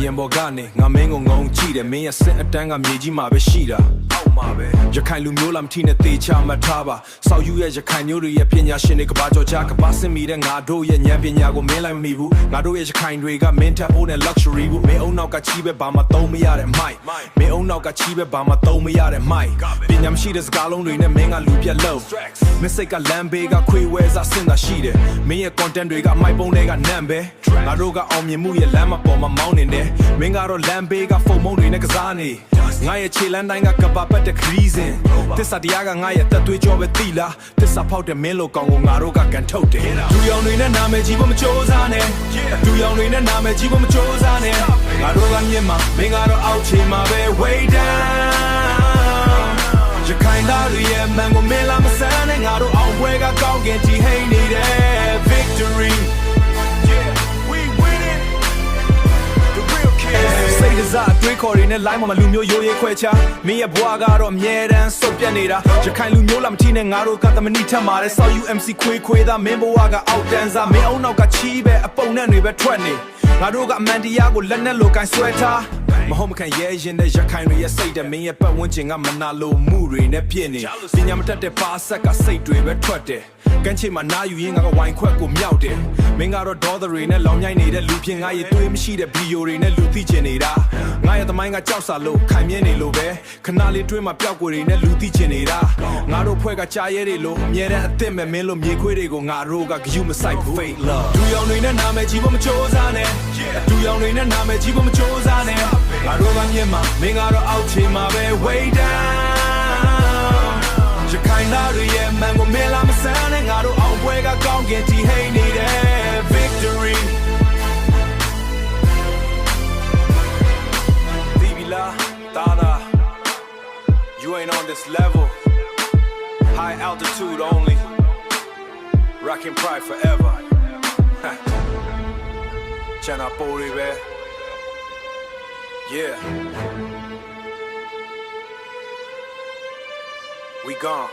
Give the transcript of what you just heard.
ရင်ဘော်ကနေငါမင်းကိုငုံကြည့်တယ်မင်းရဲ့စစ်အတန်းကမြေကြီးမှာပဲရှိတာအောက်မှာပဲရခိုင်လူမျိုးလားမထီနဲ့သေချာမှတ်ထားပါစောက်ယူရဲ့ရခိုင်မျိုးတွေရဲ့ပညာရှင်တွေကဘာကြောကြားကဘာစင်မီတဲ့ငါတို့ရဲ့ဉာဏ်ပညာကိုမင်းလိုက်မမိဘူးငါတို့ရဲ့ရခိုင်တွေကမင်းထပ်ဖို့နဲ့ luxury ဘူးမင်းအုံနောက်ကချီးပဲဘာမှသုံးမရတဲ့မိုက်မင်းအုံနောက်ကချီးပဲဘာမှသုံးမရတဲ့မိုက်ပညာမရှိတဲ့စကားလုံးတွေနဲ့မင်းကလူပြက်လို့မင်းစိတ်ကလမ်းဘေးကခွေဝဲစားစင်တာရှိတယ်မင်းရဲ့ content တွေကမိုက်ပုံတွေကနန့်ပဲငါတို့ကအောင်မြင်မှုရဲ့လမ်းမပေါ်မှာမောင်းနေတယ်မင်းကတော့လမ်းဘေးကဖုံမုံတွေနဲ့ကစားနေငါရဲ့ခြေလမ်းတိုင်းကကဘာပတ်တဲ့ခရီးစဉ်တစ္ဆာတရားကငါရဲ့တက်သွေးကြောပဲသိလားတစ္ဆာဖောက်တဲ့မင်းလိုကောင်ကိုငါတို့ကကန်ထုတ်တယ်ဒူရောင်တွေနဲ့နာမည်ကြီးဖို့မကြိုးစားနဲ့ဒူရောင်တွေနဲ့နာမည်ကြီးဖို့မကြိုးစားနဲ့ငါတို့ကမြင့်မှာမင်းကတော့အောက်ခြေမှာပဲ way down ရခိုင်သားတွေရဲ့မန်ကိုမင်းလာမဆန်းနဲ့ငါတို့အောင်ပွဲကကောင်းကင်တီဟိနေတယ် victoryစိတ်စားတွေးခေါ်ရင်းနဲ့ line မှာလူမျိုးရိုးရေးခွဲခြားမင်းရဲ့ဘွားကတော့အမြဲတမ်းစုပ်ပြတ်နေတာရခိုင်လူမျိုးလားမထီနဲ့ငါတို့ကသမဏိထက်မာတယ်ဆောက် UMC ခွေးသားမင်းဘွားကအောက်တန်းစားမင်းအုံနောက်ကချီးပဲအပုံနဲ့တွေပဲထွက်နေငါတို့ကအမှန်တရားကိုလက်နဲ့လိုကန်ဆွဲထားမဟုတ်မခံရဲရင်တဲ့ရခိုင်တွေရဲ့စိတ်တဲ့မင်းရဲ့ပတ်ဝန်းကျင်ကမနာလိုမှုတွေနဲ့ပြည့်နေပညာမတတ်တဲ့ပါဆက်ကစိတ်တွေပဲထွက်တယ်ကန်းချေမှာနားယူရင်ငါကဝိုင်ခွက်ကိုမြောက်တယ်မင်းကတော့ဒေါ်တွေနဲ့လောင်မြိုင်းနေတဲ့လူပြင်ငါရဲ့သွေးမရှိတဲ့ဗီဒီယိုတွေနဲ့လူသိချင်နေတာငါရဲ့သမိုင်းကကြောက်စာလို့ခိုင်မြဲနေလို့ပဲခဏလေးတွေးမှာပျောက်ကိုတွေနဲ့လူသိချင်နေတာငါတို့ဖွဲ့ကကြားရဲတွေလို့အမြဲတမ်းအစ်စ်မဲ့မင်းလို့မြေခွေးတွေကိုငါတို့ကဂယုမဆိုင်ဘူး fake love ဒူရောင်တွေနဲ့နာမည်ကြီးဖို့မကြိုးစားနဲ့ဒူရောင်တွေနဲ့နာမည်ကြီးဖို့မကြိုးစားနဲ့ငါတို့ကမြင့်မှာမင်းကတော့အောက်ခြေမှာပဲ way down ရခိုင်သားတွေရဲ့မန်ကိုမင်းလာမဆန်းနဲ့ငါတို့အောင်ပွဲကကောင်းကင်တီဟိနေတယ် victory Divila Tada you ain't on this level high altitude only rockin' pride forever Chana Pori be yeah we gone